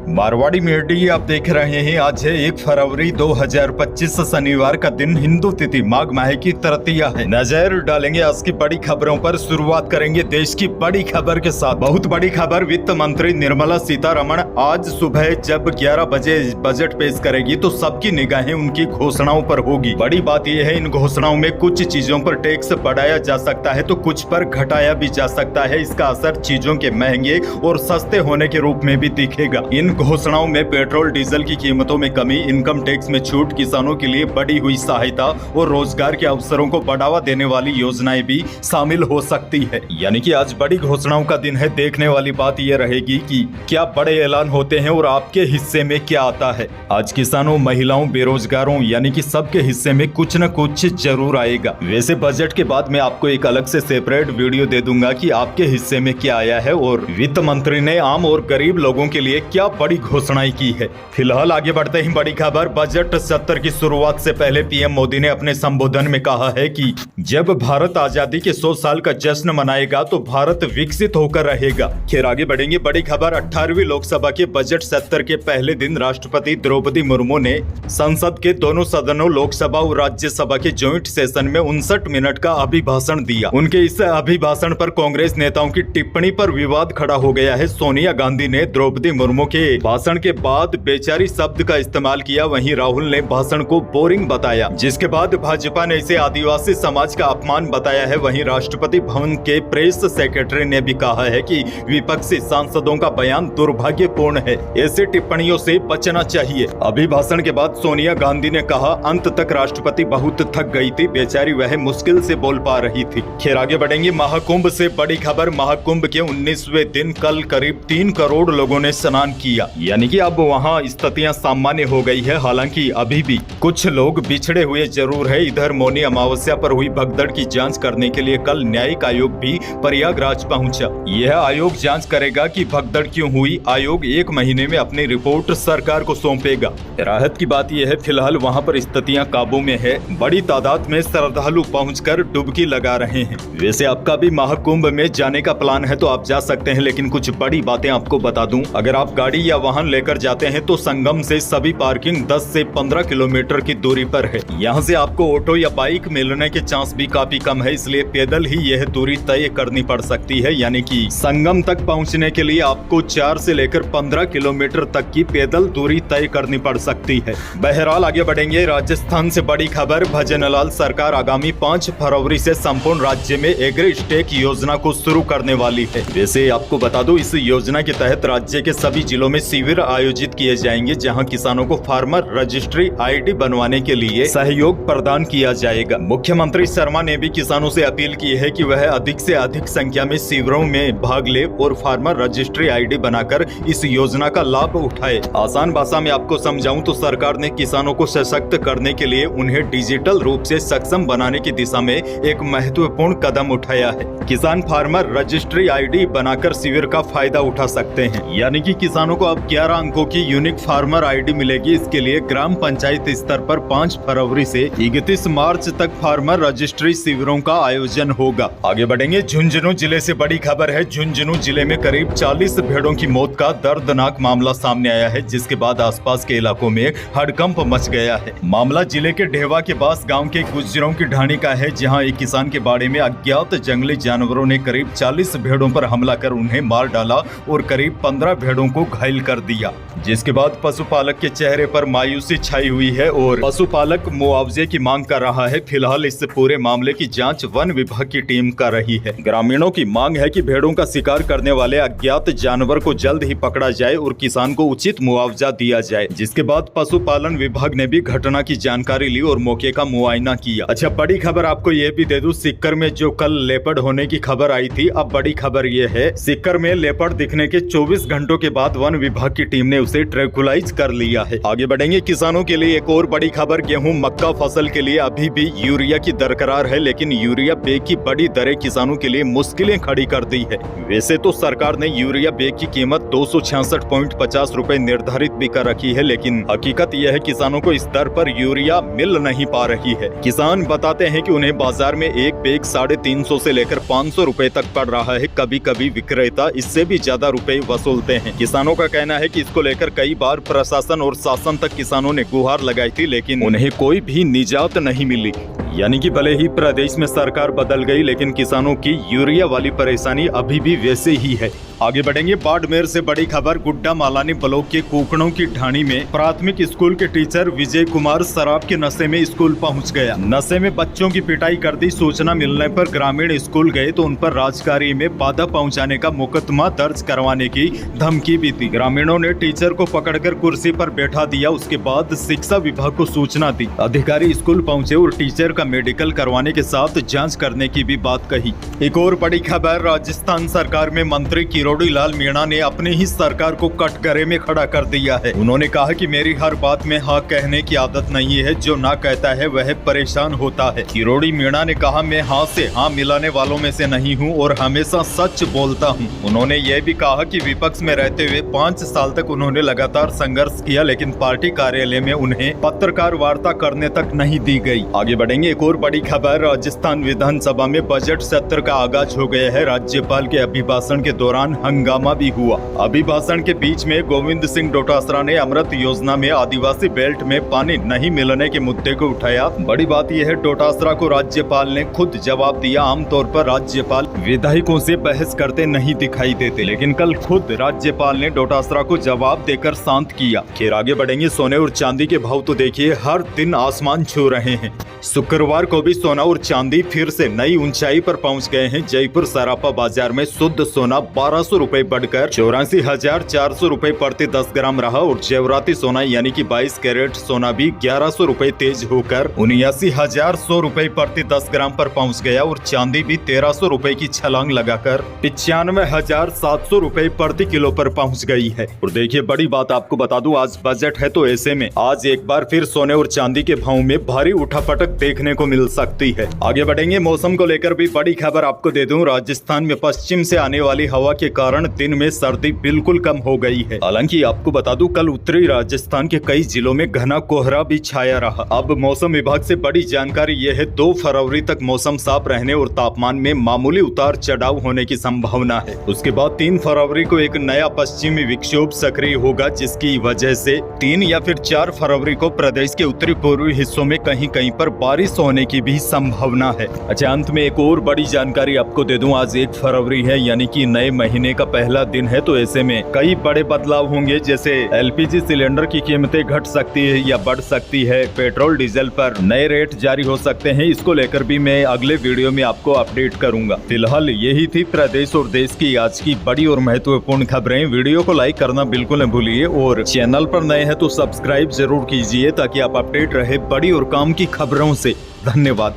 Marwari media आप देख रहे हैं। आज है 1 फरवरी 2025 शनिवार का दिन, हिंदू तिथि माघ माह की तृतीया है। नजर डालेंगे आज की बड़ी खबरों पर। शुरुआत करेंगे देश की बड़ी खबर के साथ। बहुत बड़ी खबर, वित्त मंत्री निर्मला सीतारमण आज सुबह जब 11 बजे बजट पेश करेगी तो सबकी निगाहें उनकी घोषणाओं पर होगी। बड़ी बात यह है, इन घोषणाओं में कुछ चीजों पर टैक्स बढ़ाया जा सकता है तो कुछ पर घटाया भी जा सकता है। इसका असर चीजों के महंगे और सस्ते होने के रूप में भी दिखेगा। इन घोषणाओं में पेट्रोल डीजल की कीमतों में कमी, इनकम टैक्स में छूट, किसानों के लिए बढ़ी हुई सहायता और रोजगार के अवसरों को बढ़ावा देने वाली योजनाएं भी शामिल हो सकती है। यानी कि आज बड़ी घोषणाओं का दिन है। देखने वाली बात यह रहेगी कि क्या बड़े ऐलान होते हैं और आपके हिस्से में क्या आता है। आज किसानों, महिलाओं, बेरोजगारों यानी कि सबके हिस्से में कुछ न कुछ जरूर आएगा। वैसे बजट के बाद मैं आपको एक अलग से सेपरेट वीडियो दे दूंगा कि आपके हिस्से में क्या आया है और वित्त मंत्री ने आम और गरीब लोगों के लिए क्या बड़ी घोषणाएं की है। फिलहाल आगे बढ़ते ही बड़ी खबर, बजट सत्र की शुरुआत से पहले पीएम मोदी ने अपने संबोधन में कहा है कि जब भारत आजादी के 100 साल का जश्न मनाएगा तो भारत विकसित होकर रहेगा। खैर आगे बढ़ेंगे। बड़ी खबर, 18वीं लोकसभा के बजट सत्र के पहले दिन राष्ट्रपति द्रौपदी मुर्मू ने संसद के दोनों सदनों लोकसभा और राज्यसभा के ज्वाइंट सेशन में 59 मिनट का अभिभाषण दिया। उनके इस अभिभाषण पर कांग्रेस नेताओं की टिप्पणी पर विवाद खड़ा हो गया है। सोनिया गांधी ने द्रौपदी मुर्मू के भाषण के बाद बेचारी शब्द का इस्तेमाल किया, वहीं राहुल ने भाषण को बोरिंग बताया, जिसके बाद भाजपा ने इसे आदिवासी समाज का अपमान बताया है। वहीं राष्ट्रपति भवन के प्रेस सेक्रेटरी ने भी कहा है कि विपक्षी सांसदों का बयान दुर्भाग्यपूर्ण है, ऐसी टिप्पणियों से बचना चाहिए। अभिभाषण के बाद सोनिया गांधी ने कहा, अंत तक राष्ट्रपति बहुत थक गई थी, बेचारी वह मुश्किल से बोल पा रही थी। खैर आगे बढ़ेंगे। महाकुंभ से बड़ी खबर, महाकुंभ के 19वें दिन कल करीब 3 करोड़ लोगों ने स्नान किया। यानी कि अब वहां स्थितियां सामान्य हो गई है। हालांकि अभी भी कुछ लोग बिछड़े हुए जरूर है। इधर मौनी अमावस्या पर हुई भगदड़ की जांच करने के लिए कल न्यायिक आयोग भी प्रयागराज पहुंचा। यह आयोग जांच करेगा कि भगदड़ क्यों हुई। आयोग 1 महीने में अपनी रिपोर्ट सरकार को सौंपेगा। राहत की बात यह है, फिलहाल वहां पर स्थितियां काबू में है। बड़ी तादाद में श्रद्धालु पहुंचकर डुबकी लगा रहे हैं। वैसे आपका भी महाकुंभ में जाने का प्लान है तो आप जा सकते हैं, लेकिन कुछ बड़ी बातें आपको बता दूं। अगर आप गाड़ी या वाहन लेकर जाते हैं तो संगम से सभी पार्किंग 10 से 15 किलोमीटर की दूरी पर है। यहाँ से आपको ऑटो या बाइक मिलने के चांस भी काफी कम है, इसलिए पैदल ही यह दूरी तय करनी पड़ सकती है। यानी कि संगम तक पहुँचने के लिए आपको 4 से लेकर 15 किलोमीटर तक की पैदल दूरी तय करनी पड़ सकती है। बहरहाल आगे बढ़ेंगे। राजस्थान से बड़ी खबर, भजनलाल सरकार आगामी 5 फरवरी से संपूर्ण राज्य में एग्री स्टेक योजना को शुरू करने वाली है। वैसे आपको बता दूं, इस योजना के तहत राज्य के सभी जिलों में शिविर आयोजित किए जाएंगे, जहां किसानों को फार्मर रजिस्ट्री आईडी बनवाने के लिए सहयोग प्रदान किया जाएगा। मुख्यमंत्री शर्मा ने भी किसानों से अपील की है कि वह अधिक से अधिक संख्या में शिविरों में भाग ले और फार्मर रजिस्ट्री आईडी बनाकर इस योजना का लाभ उठाए। आसान भाषा में आपको समझाऊं तो सरकार ने किसानों को सशक्त करने के लिए उन्हें डिजिटल रूप से सक्षम बनाने की दिशा में एक महत्वपूर्ण कदम उठाया है। किसान फार्मर रजिस्ट्री आईडी बनाकर शिविर का फायदा उठा सकते हैं। यानी कि किसानों को अब 11 अंकों की यूनिक फार्मर आईडी मिलेगी। इसके लिए ग्राम पंचायत स्तर पर 5 फरवरी से 31 मार्च तक फार्मर रजिस्ट्री शिविरों का आयोजन होगा। आगे बढ़ेंगे। झुंझुनू जिले से बड़ी खबर है। झुंझुनू जिले में करीब 40 भेड़ों की मौत का दर्दनाक मामला सामने आया है, जिसके बाद आसपास के इलाकों में हड़कंप मच गया है। मामला जिले के ढेवा के पास गाँव के गुज्जरों की ढाणी का है, जहाँ एक किसान के बाड़े में अज्ञात जंगली जानवरों ने करीब 40 भेड़ों पर हमला कर उन्हें मार डाला और करीब 15 भेड़ों को घायल कर दिया, जिसके बाद पशुपालक के चेहरे पर मायूसी छाई हुई है और पशुपालक मुआवजे की मांग कर रहा है। फिलहाल इस पूरे मामले की जांच वन विभाग की टीम कर रही है। ग्रामीणों की मांग है कि भेड़ों का शिकार करने वाले अज्ञात जानवर को जल्द ही पकड़ा जाए और किसान को उचित मुआवजा दिया जाए। जिसके बाद पशुपालन विभाग ने भी घटना की जानकारी ली और मौके का मुआयना किया। अच्छा, बड़ी खबर आपको ये भी दे दूं, सिक्कर में जो कल लेपर्ड होने की खबर आई थी, अब बड़ी खबर ये है, सिक्कर में लेपर्ड दिखने के 24 घंटों के बाद वन विभाग की टीम ने उसे ट्रैंकुलाइज कर लिया है। आगे बढ़ेंगे। किसानों के लिए एक और बड़ी खबर, गेहूं मक्का फसल के लिए अभी भी यूरिया की दरकरार है, लेकिन यूरिया बैग की बड़ी दरें किसानों के लिए मुश्किलें खड़ी कर दी है। वैसे तो सरकार ने यूरिया बैग की कीमत 266.50 रुपए निर्धारित भी कर रखी है, लेकिन हकीकत यह है किसानों को इस दर पर यूरिया मिल नहीं पा रही है। किसान बताते हैं कि उन्हें बाजार में एक बैग 350 से लेकर 500 रुपए तक पड़ रहा है। कभी कभी विक्रेता इससे भी ज्यादा रुपए वसूलते हैं। किसानों का कहना है कि इसको लेकर कई बार प्रशासन और शासन तक किसानों ने गुहार लगाई थी, लेकिन उन्हें कोई भी निजात नहीं मिली। यानी कि भले ही प्रदेश में सरकार बदल गई, लेकिन किसानों की यूरिया वाली परेशानी अभी भी वैसे ही है। आगे बढ़ेंगे। बाड़मेर से बड़ी खबर। गुड्डा मालानी ब्लॉक के कुकड़ों की ढाणी में प्राथमिक स्कूल के टीचर विजय कुमार शराब के नशे में स्कूल पहुंच गया। नशे में बच्चों की पिटाई कर दी। सूचना मिलने पर ग्रामीण स्कूल गए तो उन पर राजकार्य में बाधा पहुंचाने का मुकदमा दर्ज करवाने की धमकी भी दी। ग्रामीणों ने टीचर को पकड़कर कुर्सी पर बैठा दिया। उसके बाद शिक्षा विभाग को सूचना दी। अधिकारी स्कूल पहुंचे और टीचर का मेडिकल करवाने के साथ जाँच करने की भी बात कही। एक और बड़ी खबर। राजस्थान सरकार में मंत्री किरोड़ी लाल मीणा ने अपनी ही सरकार को कटघरे में खड़ा कर दिया है। उन्होंने कहा कि मेरी हर बात में हाँ कहने की आदत नहीं है, जो ना कहता है वह परेशान होता है। किरोड़ी मीणा ने कहा, मैं हाँ से हाँ मिलाने वालों में से नहीं हूँ और हमेशा सच बोलता हूँ। उन्होंने यह भी कहा कि विपक्ष में रहते हुए 5 साल तक उन्होंने लगातार संघर्ष किया, लेकिन पार्टी कार्यालय में उन्हें पत्रकार वार्ता करने तक नहीं दी गई। आगे बढ़ेंगे। एक और बड़ी खबर। राजस्थान विधानसभा में बजट सत्र का आगाज हो गया है। राज्यपाल के अभिभाषण के दौरान हंगामा भी हुआ। अभिभाषण के बीच में गोविंद सिंह डोटासरा ने अमृत योजना में आदिवासी बेल्ट में पानी नहीं मिलने के मुद्दे को उठाया। बड़ी बात यह है, डोटासरा को राज्यपाल ने खुद जवाब दिया। आमतौर पर राज्यपाल विधायकों से बहस करते नहीं दिखाई देते, लेकिन कल खुद राज्यपाल ने डोटासरा को जवाब देकर शांत किया। फिर आगे बढ़ेंगे। सोने और चांदी के भाव तो देखिए हर दिन आसमान छू रहे हैं। शुक्रवार को भी सोना और चांदी फिर से नई ऊंचाई पर पहुंच गए हैं। जयपुर सराफा बाजार में शुद्ध सोना 1200 रुपए बढ़कर 84,400 रुपए प्रति 10 ग्राम रहा और जेवराती सोना यानी कि 22 कैरेट सोना भी 1100 रुपए तेज होकर 79,100 रुपए प्रति 10 ग्राम पर पहुंच गया और चांदी भी 1300 रुपए की छलांग लगाकर 95,700 रुपए प्रति किलो पर पहुंच गई है। और देखिए बड़ी बात आपको बता दूं, आज बजट है तो ऐसे में आज एक बार फिर सोने और चांदी के भाव में भारी उठापटक देखने को मिल सकती है। आगे बढ़ेंगे। मौसम को लेकर भी बड़ी खबर आपको दे दूं। राजस्थान में पश्चिम से आने वाली हवा के कारण दिन में सर्दी बिल्कुल कम हो गई है। हालांकि आपको बता दूं, कल उत्तरी राजस्थान के कई जिलों में घना कोहरा भी छाया रहा। अब मौसम विभाग से बड़ी जानकारी यह है, 2 फरवरी तक मौसम साफ रहने और तापमान में मामूली उतार चढ़ाव होने की संभावना है। उसके बाद 3 फरवरी को एक नया पश्चिमी विक्षोभ सक्रिय होगा, जिसकी वजह से 3 या फिर 4 फरवरी को प्रदेश के उत्तरी पूर्वी हिस्सों में कहीं कहीं पर बारिश होने की भी संभावना है। अच्छा, अंत में एक और बड़ी जानकारी आपको दे दूं, आज 1 फरवरी है, यानी कि नए महीने का पहला दिन है। तो ऐसे में कई बड़े बदलाव होंगे, जैसे एलपीजी सिलेंडर की कीमतें घट सकती है या बढ़ सकती है। पेट्रोल डीजल पर नए रेट जारी हो सकते हैं। इसको लेकर भी मैं अगले वीडियो में आपको अपडेट करूंगा। फिलहाल यही थी प्रदेश और देश की आज की बड़ी और महत्वपूर्ण खबरें। वीडियो को लाइक करना बिल्कुल न भूलिए और चैनल पर नए हैं तो सब्सक्राइब जरूर कीजिए, ताकि आप अपडेट रहे बड़ी और काम की खबरों से। धन्यवाद।